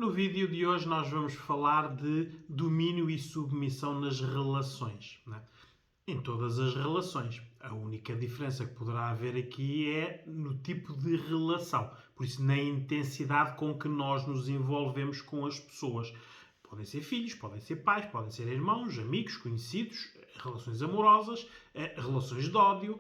No vídeo de hoje nós vamos falar de domínio e submissão nas relações, né? Em todas as relações. A única diferença que poderá haver aqui é no tipo de relação, por isso na intensidade com que nós nos envolvemos com as pessoas. Podem ser filhos, podem ser pais, podem ser irmãos, amigos, conhecidos, relações amorosas, relações de ódio,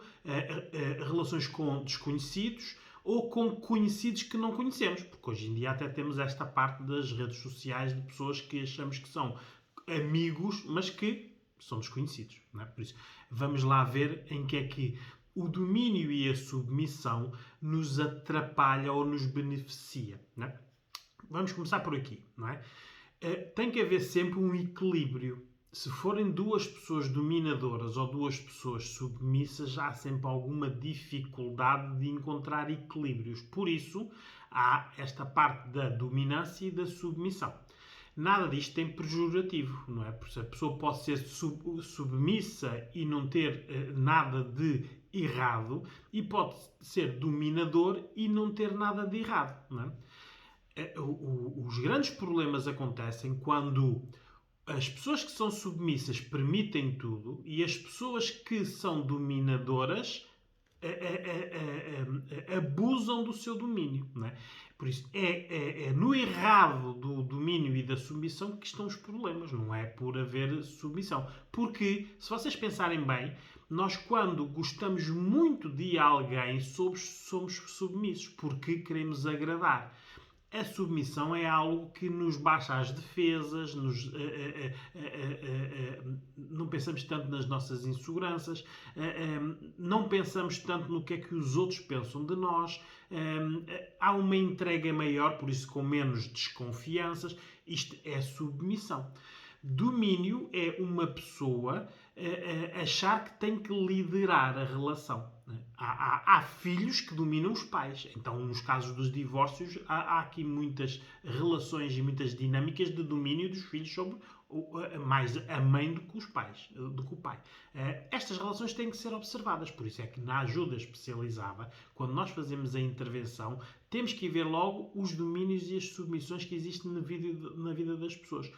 relações com desconhecidos ou com conhecidos que não conhecemos, porque hoje em dia até temos esta parte das redes sociais de pessoas que achamos que são amigos, mas que são desconhecidos. Não é? Por isso, vamos lá ver em que é que o domínio e a submissão nos atrapalha ou nos beneficia. Não é? Vamos começar por aqui. Não é? Tem que haver sempre um equilíbrio. Se forem duas pessoas dominadoras ou duas pessoas submissas, há sempre alguma dificuldade de encontrar equilíbrios. Por isso, há esta parte da dominância e da submissão. Nada disto tem pejorativo, não é? Porque a pessoa pode ser submissa e não ter nada de errado, e pode ser dominador e não ter nada de errado, não é? Os grandes problemas acontecem quando as pessoas que são submissas permitem tudo e as pessoas que são dominadoras abusam do seu domínio. Não é? Por isso, é no errado do domínio e da submissão que estão os problemas, não é por haver submissão. Porque, se vocês pensarem bem, nós quando gostamos muito de alguém, somos submissos, porque queremos agradar. A submissão é algo que nos baixa as defesas, não pensamos tanto nas nossas inseguranças, não pensamos tanto no que é que os outros pensam de nós, há uma entrega maior, por isso com menos desconfianças. Isto é submissão. Domínio é uma pessoa achar que tem que liderar a relação. Há filhos que dominam os pais. Então, nos casos dos divórcios, há aqui muitas relações e muitas dinâmicas de domínio dos filhos sobre mais a mãe do que os pais, do que o pai. Estas relações têm que ser observadas. Por isso é que na ajuda especializada, quando nós fazemos a intervenção, temos que ver logo os domínios e as submissões que existem na vida das pessoas.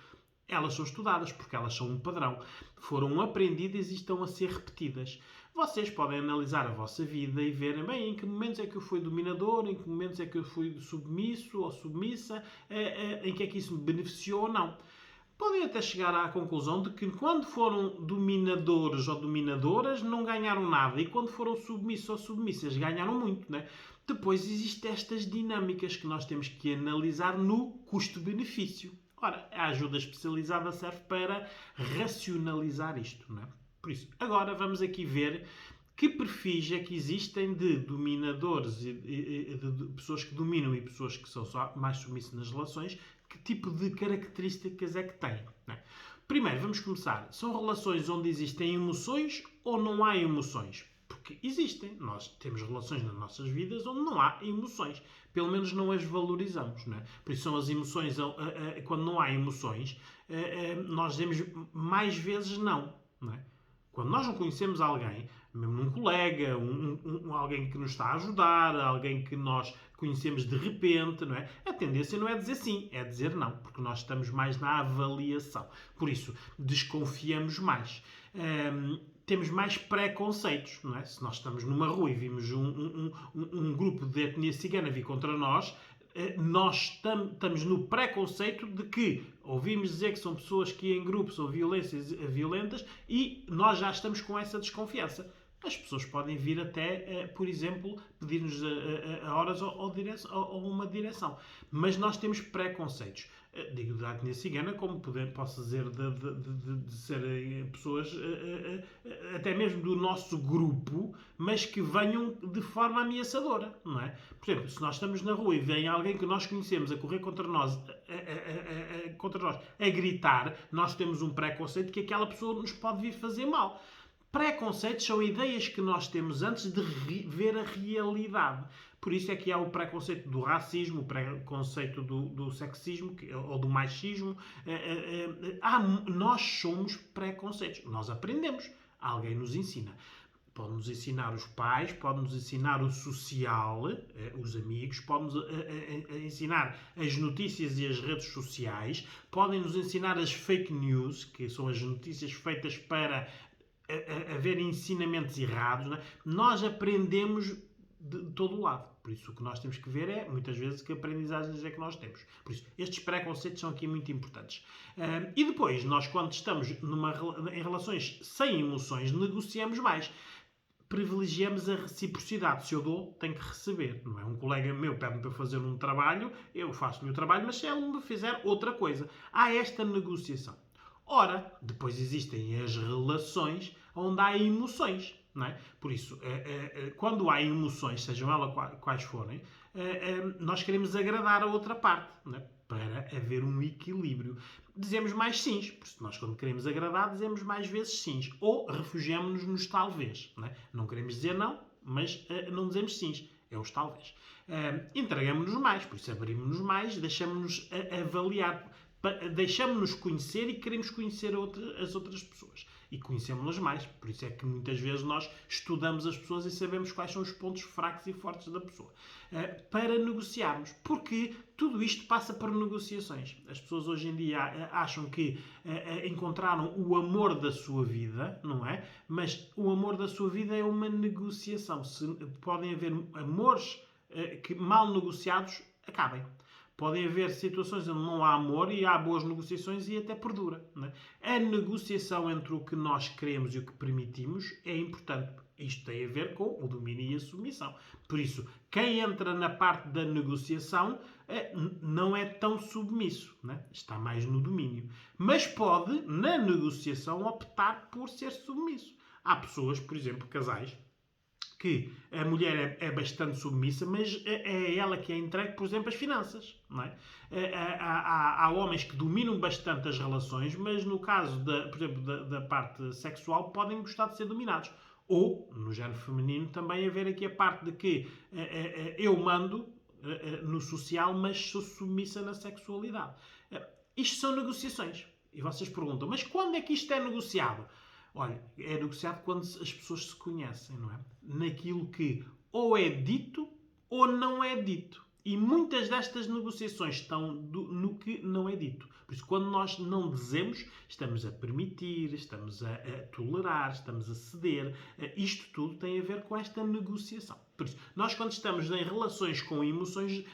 Elas são estudadas porque elas são um padrão. Foram aprendidas e estão a ser repetidas. Vocês podem analisar a vossa vida e verem bem em que momentos é que eu fui dominador, em que momentos é que eu fui submisso ou submissa, em que é que isso me beneficiou ou não. Podem até chegar à conclusão de que quando foram dominadores ou dominadoras não ganharam nada e quando foram submissos ou submissas ganharam muito. Né? Depois existem estas dinâmicas que nós temos que analisar no custo-benefício. Ora, a ajuda especializada serve para racionalizar isto. Não é? Por isso, agora vamos aqui ver que perfis é que existem de dominadores, de pessoas que dominam e pessoas que são só mais submissas nas relações, que tipo de características é que têm. Não é? Primeiro, vamos começar. São relações onde existem emoções ou não há emoções? Porque existem. Nós temos relações nas nossas vidas onde não há emoções. Pelo menos não as valorizamos. Não é? Por isso são as emoções, quando não há emoções, nós dizemos mais vezes não. Não é? Quando nós não conhecemos alguém, mesmo um colega, alguém que nos está a ajudar, alguém que nós conhecemos de repente, não é? A tendência não é dizer sim, é dizer não, porque nós estamos mais na avaliação. Por isso, desconfiamos mais. Temos mais preconceitos, não é? Se nós estamos numa rua e vimos um grupo de etnia cigana vir contra nós estamos no preconceito de que ouvimos dizer que são pessoas que em grupos são violentas e nós já estamos com essa desconfiança. As pessoas podem vir até, por exemplo, pedir-nos a horas ou uma direção. Mas nós temos preconceitos. Digo da etnia cigana, como posso dizer de serem pessoas até mesmo do nosso grupo, mas que venham de forma ameaçadora, não é? Por exemplo, se nós estamos na rua e vem alguém que nós conhecemos a correr contra nós, a gritar, nós temos um preconceito que aquela pessoa nos pode vir fazer mal. Preconceitos são ideias que nós temos antes de ver a realidade. Por isso é que há o preconceito do racismo, o preconceito do sexismo ou do machismo. Nós somos preconceitos. Nós aprendemos. Alguém nos ensina. Pode-nos ensinar os pais, pode-nos ensinar o social, os amigos, pode-nos ensinar as notícias e as redes sociais, podem-nos ensinar as fake news, que são as notícias feitas para haver ensinamentos errados. Não é? Nós aprendemos de todo o lado. Por isso, o que nós temos que ver é, muitas vezes, que aprendizagens é que nós temos. Por isso, estes preconceitos são aqui muito importantes. E depois, nós, quando estamos em relações sem emoções, negociamos mais. Privilegiamos a reciprocidade. Se eu dou, tenho que receber. Não é? Um colega meu pede-me para fazer um trabalho, eu faço-lhe o trabalho, mas se ele me fizer outra coisa. Há esta negociação. Ora, depois existem as relações onde há emoções. Não é? Por isso, quando há emoções, sejam elas quais forem, nós queremos agradar a outra parte, não é? Para haver um equilíbrio. Dizemos mais sims, por isso nós quando queremos agradar dizemos mais vezes sims, ou refugiamos-nos nos talvez. Não é? Não queremos dizer não, mas não dizemos sims, é os talvez. Entregamos-nos mais, por isso abrimos-nos mais, deixamos-nos avaliar, deixamos-nos conhecer e queremos conhecer as outras pessoas. E conhecemos-las mais. Por isso é que muitas vezes nós estudamos as pessoas e sabemos quais são os pontos fracos e fortes da pessoa. Para negociarmos. Porque tudo isto passa por negociações. As pessoas hoje em dia acham que encontraram o amor da sua vida, não é? Mas o amor da sua vida é uma negociação. Podem haver amores que mal negociados acabem. Podem haver situações onde não há amor e há boas negociações e até perdura. Não é? A negociação entre o que nós queremos e o que permitimos é importante. Isto tem a ver com o domínio e a submissão. Por isso, quem entra na parte da negociação não é tão submisso. Não é? Está mais no domínio. Mas pode, na negociação, optar por ser submisso. Há pessoas, por exemplo, casais, que a mulher é bastante submissa, mas é ela que é entregue, por exemplo, as finanças. Não é? Há homens que dominam bastante as relações, mas no caso, por exemplo, da parte sexual, podem gostar de ser dominados. Ou, no género feminino, também haver aqui a parte de que eu mando no social, mas sou submissa na sexualidade. Isto são negociações. E vocês perguntam, mas quando é que isto é negociado? Olha, é negociado quando as pessoas se conhecem, não é? Naquilo que ou é dito ou não é dito. E muitas destas negociações estão no que não é dito. Por isso, quando nós não dizemos, estamos a permitir, estamos a tolerar, estamos a ceder. Isto tudo tem a ver com esta negociação. Por isso, nós quando estamos em relações com emoções,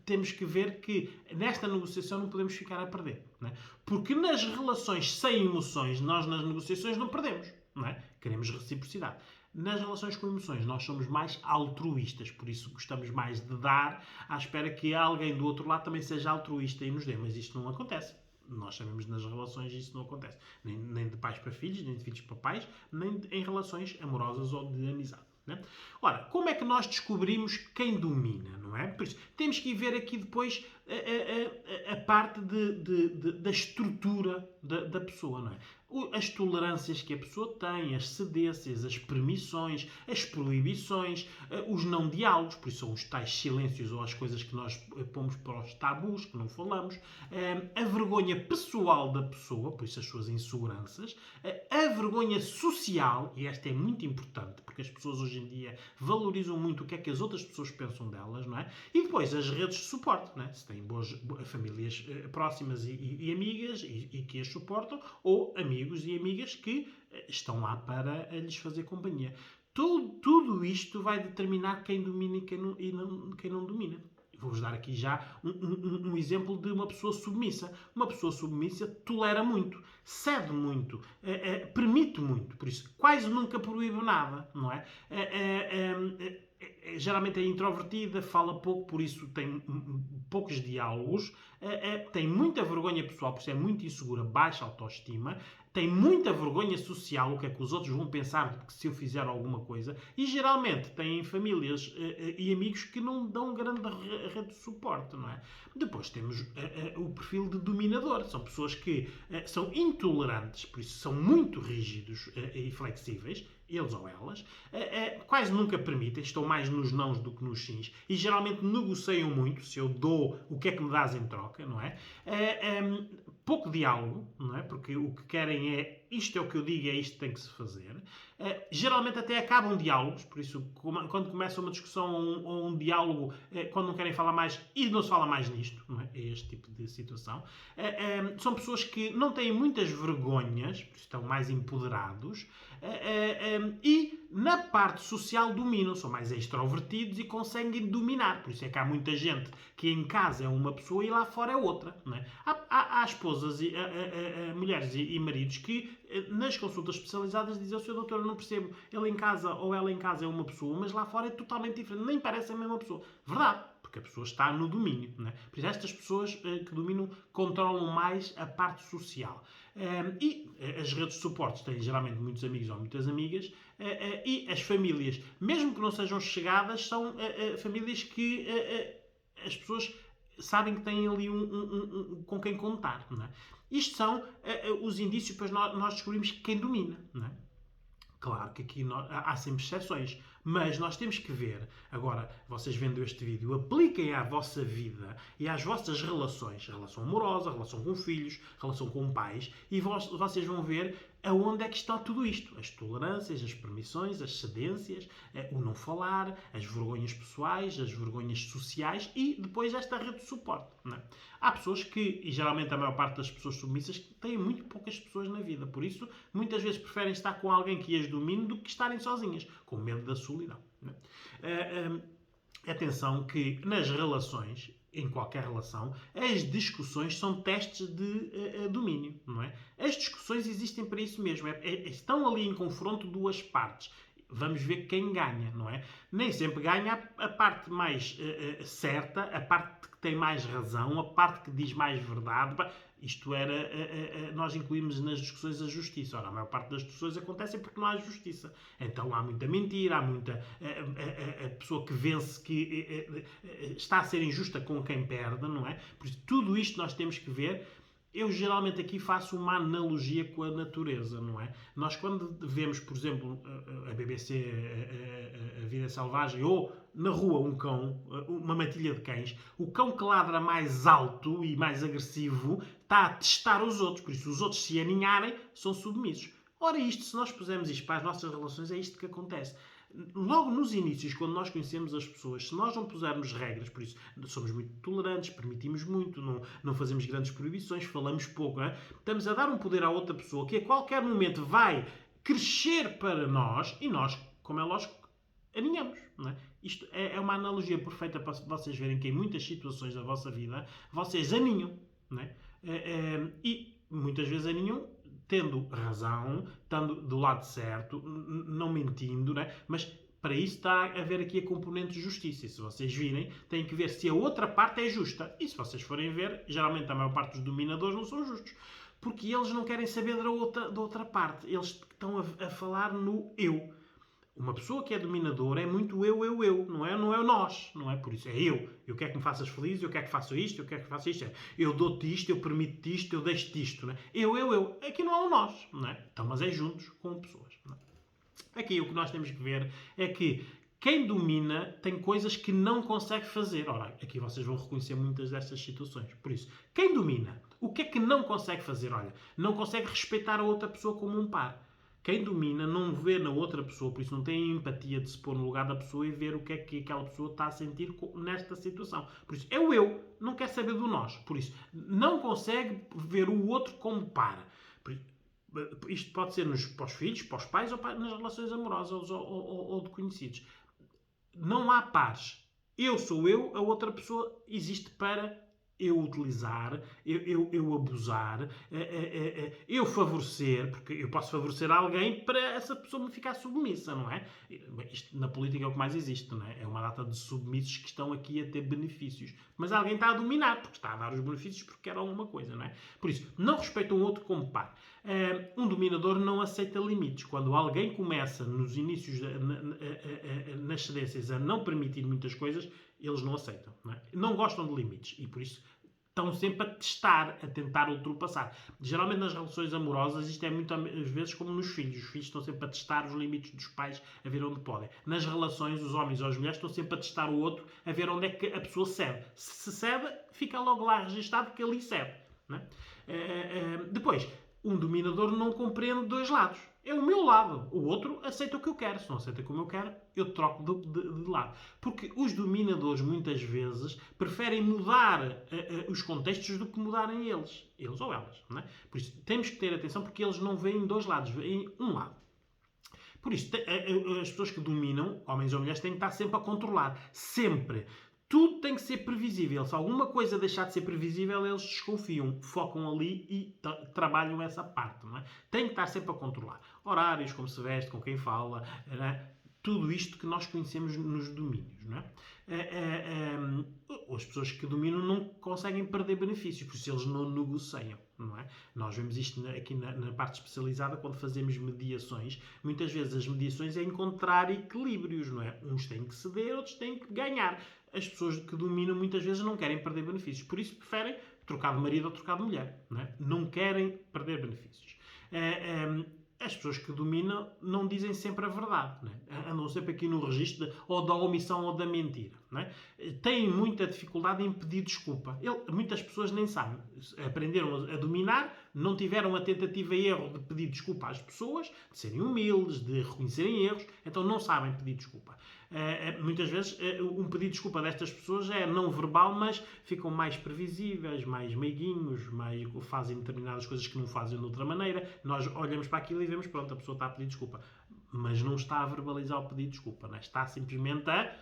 temos que ver que nesta negociação não podemos ficar a perder. Não é? Porque nas relações sem emoções, nós nas negociações não perdemos. Não é? Queremos reciprocidade. Nas relações com emoções, nós somos mais altruístas, por isso gostamos mais de dar, à espera que alguém do outro lado também seja altruísta e nos dê, mas isto não acontece. Nós sabemos nas relações isso não acontece. Nem de pais para filhos, nem de filhos para pais, nem em relações amorosas ou de amizade. Né? Ora, como é que nós descobrimos quem domina, não é? Por isso, temos que ir ver aqui depois a parte da estrutura da pessoa, não é? As tolerâncias que a pessoa tem, as cedências, as permissões, as proibições, os não diálogos, por isso são os tais silêncios ou as coisas que nós pomos para os tabus, que não falamos, a vergonha pessoal da pessoa, por isso as suas inseguranças, a vergonha social, e esta é muito importante, porque as pessoas hoje em dia valorizam muito o que é que as outras pessoas pensam delas, não é? E depois as redes de suporte, não é? Se têm boas famílias próximas e amigas e que as suportam, ou amigos e amigas que estão lá para lhes fazer companhia. Tudo isto vai determinar quem domina e quem não domina. Vou-vos dar aqui já um exemplo de uma pessoa submissa. Uma pessoa submissa tolera muito, cede muito, permite muito. Por isso, quase nunca proíbe nada, não é? Geralmente é introvertida, fala pouco, por isso tem poucos diálogos, tem muita vergonha pessoal, por isso é muito insegura, baixa autoestima, tem muita vergonha social, o que é que os outros vão pensar se eu fizer alguma coisa, e geralmente têm famílias e amigos que não dão grande rede de suporte, não é? Depois temos o perfil de dominador, são pessoas que são intolerantes, por isso são muito rígidos e flexíveis, eles ou elas, quase nunca permitem, estão mais nos nãos do que nos sims, e geralmente negociam muito, se eu dou, o que é que me dás em troca, não é? Pouco diálogo, não é? Porque o que querem é isto é o que eu digo, é isto que tem que se fazer. Geralmente até acabam diálogos, por isso, quando começa uma discussão ou um diálogo, quando não querem falar mais, e não se fala mais nisto, não é? É este tipo de situação. São pessoas que não têm muitas vergonhas, estão mais empoderados, e na parte social dominam, são mais extrovertidos e conseguem dominar. Por isso é que há muita gente que em casa é uma pessoa e lá fora é outra. Não é? Há esposas, mulheres e maridos que nas consultas especializadas dizem: o Sr. doutor, eu não percebo, ele em casa ou ela em casa é uma pessoa, mas lá fora é totalmente diferente, nem parece a mesma pessoa. Verdade, porque a pessoa está no domínio. Não é? Por isso estas pessoas que dominam controlam mais a parte social. E as redes de suporte têm geralmente muitos amigos ou muitas amigas, e as famílias, mesmo que não sejam chegadas, são famílias que as pessoas sabem que têm ali com quem contar. Não é? Isto são os indícios para nós descobrirmos quem domina. Não é? Claro que aqui há sempre exceções, mas nós temos que ver, agora, vocês vendo este vídeo, apliquem à vossa vida e às vossas relações, relação amorosa, relação com filhos, relação com pais, e vocês vão ver aonde é que está tudo isto. As tolerâncias, as permissões, as cedências, o não falar, as vergonhas pessoais, as vergonhas sociais e depois esta rede de suporte. Não é? Há pessoas que, e geralmente a maior parte das pessoas submissas, têm muito poucas pessoas na vida. Por isso, muitas vezes preferem estar com alguém que as domine do que estarem sozinhas, com medo da solidão. Não é? Atenção que nas relações, em qualquer relação, as discussões são testes de domínio, não é? As discussões existem para isso mesmo. Estão ali em confronto duas partes. Vamos ver quem ganha, não é? Nem sempre ganha a parte mais certa, a parte que tem mais razão, a parte que diz mais verdade. Isto era, nós incluímos nas discussões a justiça. Ora, a maior parte das discussões acontecem porque não há justiça. Então há muita mentira, há muita a pessoa que vence que está a ser injusta com quem perde, não é? Por isso, tudo isto nós temos que ver. Eu geralmente aqui faço uma analogia com a natureza, não é? Nós quando vemos, por exemplo, a BBC, a Vida Selvagem, ou na rua um cão, uma matilha de cães, o cão que ladra mais alto e mais agressivo está a testar os outros, por isso os outros se aninharem são submissos. Ora isto, se nós pusermos isto para as nossas relações, é isto que acontece. Logo nos inícios, quando nós conhecemos as pessoas, se nós não pusermos regras, por isso somos muito tolerantes, permitimos muito, não fazemos grandes proibições, falamos pouco, não é? Estamos a dar um poder à outra pessoa que a qualquer momento vai crescer para nós e nós, como é lógico, aninhamos. Não é? Isto é uma analogia perfeita para vocês verem que em muitas situações da vossa vida vocês aninham. Não é? E muitas vezes aninham tendo razão, estando do lado certo, não mentindo, né? Mas para isso está a haver aqui a componente de justiça. E se vocês virem, têm que ver se a outra parte é justa. E se vocês forem ver, geralmente a maior parte dos dominadores não são justos. Porque eles não querem saber da outra parte. Eles estão a falar no eu. Uma pessoa que é dominadora é muito eu, não é nós, não é? Por isso é eu. Eu quero que me faças feliz, eu quero que faça isto, eu quero que faça isto. Eu dou-te isto, eu permito-te isto, eu deixo-te isto, não é? Eu. Aqui não há um nós, não é? Então, mas é juntos com pessoas. Não é? Aqui o que nós temos que ver é que quem domina tem coisas que não consegue fazer. Ora, aqui vocês vão reconhecer muitas destas situações. Por isso, quem domina, o que é que não consegue fazer? Olha, não consegue respeitar a outra pessoa como um par. Quem domina não vê na outra pessoa, por isso não tem empatia de se pôr no lugar da pessoa e ver o que é que aquela pessoa está a sentir nesta situação. Por isso, é o eu, não quer saber do nós. Por isso, não consegue ver o outro como par. Isto pode ser para os filhos, para os pais ou nas relações amorosas ou de conhecidos. Não há pares. Eu sou eu, a outra pessoa existe para eu utilizar, eu abusar, eu favorecer, porque eu posso favorecer alguém para essa pessoa me ficar submissa, não é? Isto na política é o que mais existe, não é? É uma data de submissos que estão aqui a ter benefícios. Mas alguém está a dominar, porque está a dar os benefícios porque quer alguma coisa, não é? Por isso, não respeita um outro como par. Um dominador não aceita limites. Quando alguém começa, nos inícios, nas cedências, a não permitir muitas coisas, eles não aceitam. Não gostam de limites e, por isso, estão sempre a testar, a tentar ultrapassar. Geralmente, nas relações amorosas, isto é muitas vezes como nos filhos. Os filhos estão sempre a testar os limites dos pais, a ver onde podem. Nas relações, os homens ou as mulheres estão sempre a testar o outro, a ver onde é que a pessoa cede. Se cede, fica logo lá registado que ali cede. Depois, um dominador não compreende dois lados. É o meu lado. O outro aceita o que eu quero. Se não aceita como eu quero, eu troco de lado. Porque os dominadores, muitas vezes, preferem mudar os contextos do que mudarem eles. Eles ou elas. Não é? Por isso, temos que ter atenção porque eles não veem dois lados, veem um lado. Por isso, as pessoas que dominam, homens ou mulheres, têm que estar sempre a controlar. Sempre. Tudo tem que ser previsível. Se alguma coisa deixar de ser previsível, eles desconfiam, focam ali e trabalham essa parte. Não é? Tem que estar sempre a controlar. Horários, como se veste, com quem fala, tudo isto que nós conhecemos nos domínios. Não é? As pessoas que dominam não conseguem perder benefícios, por isso eles não negociam. Não é? Nós vemos isto aqui na parte especializada, quando fazemos mediações. Muitas vezes as mediações é encontrar equilíbrios. Não é? Uns têm que ceder, outros têm que ganhar. As pessoas que dominam muitas vezes não querem perder benefícios. Por isso preferem trocar de marido ou trocar de mulher. Não é? Não querem perder benefícios. As pessoas que dominam não dizem sempre a verdade. Não é? Andam sempre aqui no registro ou da omissão ou da mentira. Não é? Têm muita dificuldade em pedir desculpa. Muitas pessoas nem sabem. Aprenderam a dominar, não tiveram a tentativa e erro de pedir desculpa às pessoas, de serem humildes, de reconhecerem erros, então não sabem pedir desculpa. Muitas vezes um pedido de desculpa destas pessoas é não verbal, mas ficam mais previsíveis, mais meiguinhos, fazem determinadas coisas que não fazem de outra maneira. Nós olhamos para aquilo e vemos, pronto, a pessoa está a pedir desculpa. Mas não está a verbalizar o pedido de desculpa. Não é? Está simplesmente a...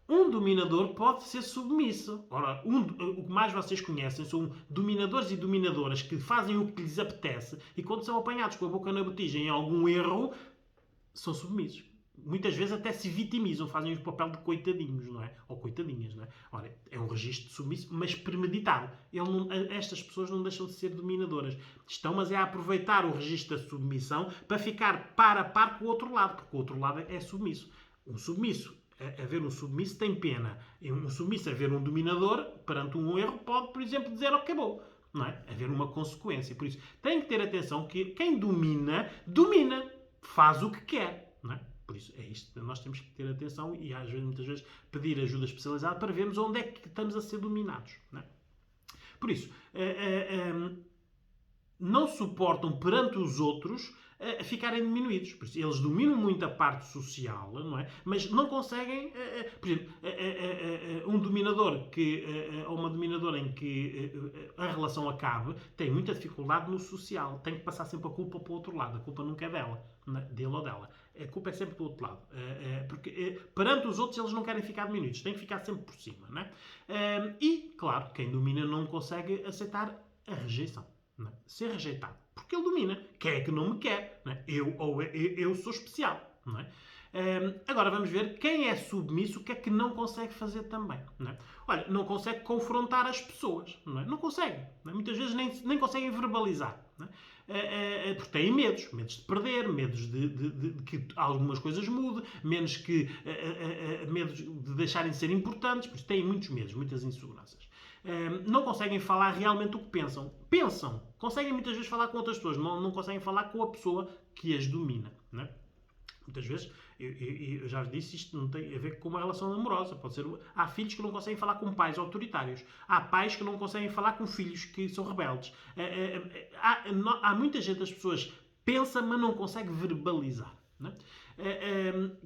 Um dominador pode ser submisso. Ora, o que mais vocês conhecem são dominadores e dominadoras que fazem o que lhes apetece e quando são apanhados com a boca na botija em algum erro, são submissos. Muitas vezes até se vitimizam, fazem o papel de coitadinhos, não é? Ou coitadinhas, não é? Ora, é um registro de submisso, mas premeditado. Estas pessoas não deixam de ser dominadoras. Estão, mas é a aproveitar o registro da submissão para ficar par a par com o outro lado, porque o outro lado é submisso. Um submisso, a ver um submisso tem pena. Um submisso a ver um dominador, perante um erro, pode, por exemplo, dizer acabou. Não é? Haver uma consequência. Por isso, tem que ter atenção que quem domina, faz o que quer. Não é? Por isso, é isto. Nós temos que ter atenção e, às vezes, muitas vezes, pedir ajuda especializada para vermos onde é que estamos a ser dominados. Não é? Por isso, não suportam perante os outros ficarem diminuídos. Por isso, eles dominam muito a parte social, não é? Mas não conseguem... por exemplo, um dominador ou uma dominadora em que a relação acabe tem muita dificuldade no social. Tem que passar sempre a culpa para o outro lado. A culpa nunca é dele ou dela. A culpa é sempre do outro lado. Porque perante os outros eles não querem ficar diminuídos. Têm que ficar sempre por cima. Não é? E, claro, quem domina não consegue aceitar a rejeição. Não é? Ser rejeitado. Porque ele domina. Quem é que não me quer? Não é? Eu sou especial. Não é? Agora vamos ver quem é submisso, o que é que não consegue fazer também. Não é? Olha, não consegue confrontar as pessoas. Não é? Não consegue. Não é? Muitas vezes nem conseguem verbalizar. Não é? Porque têm medos de perder, medos de que algumas coisas mudem, medos de deixarem de ser importantes, porque têm muitos medos, muitas inseguranças. Não conseguem falar realmente o que pensam. Conseguem muitas vezes falar com outras pessoas, não conseguem falar com a pessoa que as domina. Não é? Muitas vezes, eu já disse, isto não tem a ver com uma relação amorosa. Há filhos que não conseguem falar com pais autoritários. Há pais que não conseguem falar com filhos que são rebeldes. Há muita gente, as pessoas pensam, mas não consegue verbalizar. Não é?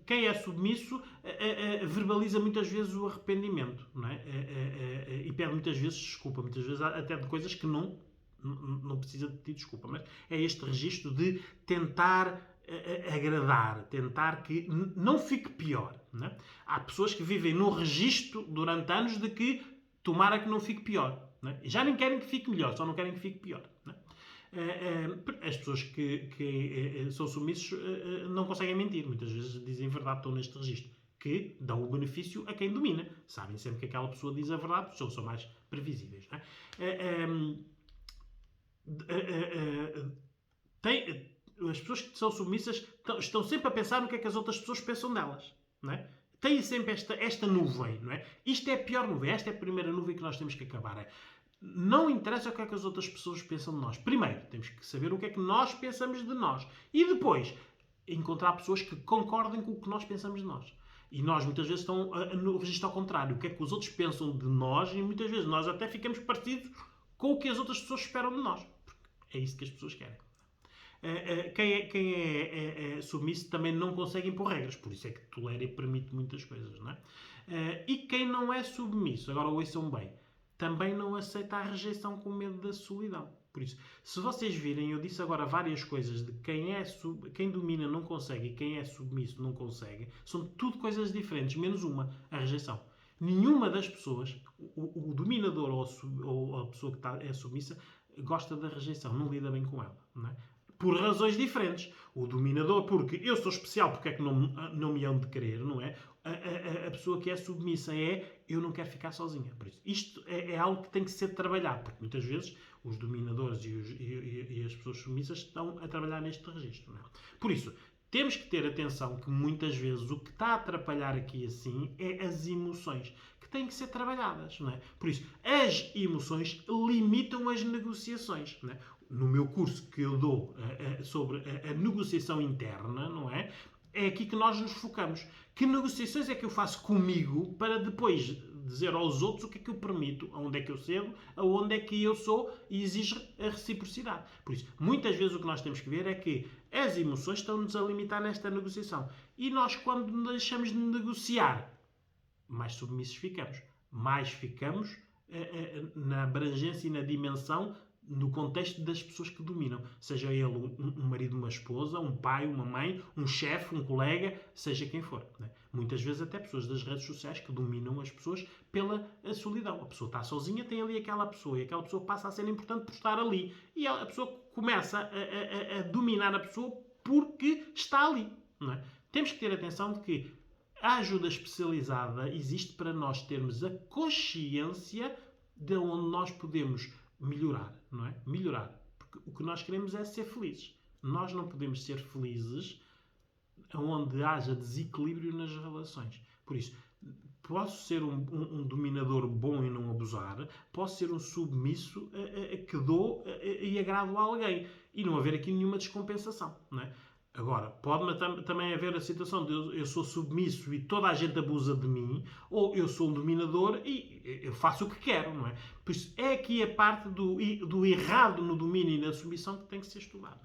Quem é submisso verbaliza muitas vezes o arrependimento. Não é? E pede muitas vezes desculpa. Muitas vezes até de coisas que não precisa de pedir desculpa. Mas é este registro de tentar agradar, tentar que não fique pior. Não é? Há pessoas que vivem no registro durante anos de que tomara que não fique pior. Não é? Já nem querem que fique melhor, só não querem que fique pior. Não é? As pessoas que são submissos não conseguem mentir. Muitas vezes dizem a verdade, estão neste registro. Que dão o benefício a quem domina. Sabem sempre que aquela pessoa diz a verdade, porque são mais previsíveis. Não é? As pessoas que são submissas estão sempre a pensar no que é que as outras pessoas pensam delas. Não é? Têm sempre esta nuvem. Não é? Isto é a pior nuvem. Esta é a primeira nuvem que nós temos que acabar. Não interessa o que é que as outras pessoas pensam de nós. Primeiro, temos que saber o que é que nós pensamos de nós. E depois, encontrar pessoas que concordem com o que nós pensamos de nós. E nós, muitas vezes, estamos no registro ao contrário. O que é que os outros pensam de nós e, muitas vezes, nós até ficamos parecidos com o que as outras pessoas esperam de nós. Porque é isso que as pessoas querem. Quem é submisso também não consegue impor regras, por isso é que tolera e permite muitas coisas, não é? E quem não é submisso, agora ouçam bem, também não aceita a rejeição com medo da solidão. Por isso, se vocês virem, eu disse agora várias coisas de quem domina não consegue e quem é submisso não consegue, são tudo coisas diferentes, menos uma, a rejeição. Nenhuma das pessoas, o dominador ou a pessoa que é submissa, gosta da rejeição, não lida bem com ela. Não é? Por razões diferentes. O dominador, porque eu sou especial, porque é que não me hão de querer, não é? A pessoa que é submissa eu não quero ficar sozinha. Por isso, isto é algo que tem que ser trabalhado, porque muitas vezes os dominadores e as pessoas submissas estão a trabalhar neste registro. Não é? Por isso, temos que ter atenção que muitas vezes o que está a atrapalhar aqui assim é as emoções, que têm que ser trabalhadas. Não é? Por isso, as emoções limitam as negociações. Não é? No meu curso que eu dou sobre a negociação interna, não é? É aqui que nós nos focamos. Que negociações é que eu faço comigo para depois dizer aos outros o que é que eu permito, aonde é que eu cedo, aonde é que eu sou e exijo a reciprocidade. Por isso, muitas vezes o que nós temos que ver é que as emoções estão-nos a limitar nesta negociação. E nós, quando deixamos de negociar, mais submissos ficamos. Mais ficamos na abrangência e na dimensão no contexto das pessoas que dominam. Seja ele um marido, uma esposa, um pai, uma mãe, um chefe, um colega, seja quem for. Né? Muitas vezes até pessoas das redes sociais que dominam as pessoas pela solidão. A pessoa está sozinha, tem ali aquela pessoa e aquela pessoa passa a ser importante por estar ali. E a pessoa começa a dominar a pessoa porque está ali. Não é? Temos que ter atenção de que a ajuda especializada existe para nós termos a consciência de onde nós podemos melhorar, não é? Melhorar. Porque o que nós queremos é ser felizes. Nós não podemos ser felizes onde haja desequilíbrio nas relações. Por isso, posso ser um dominador bom e não abusar, posso ser um submisso que dou e agrado a alguém. E não haver aqui nenhuma descompensação, não é? Agora, pode também haver a situação de eu sou submisso e toda a gente abusa de mim, ou eu sou um dominador e eu faço o que quero, não é? Por isso, é aqui a parte do errado no domínio e na submissão que tem que ser estudada.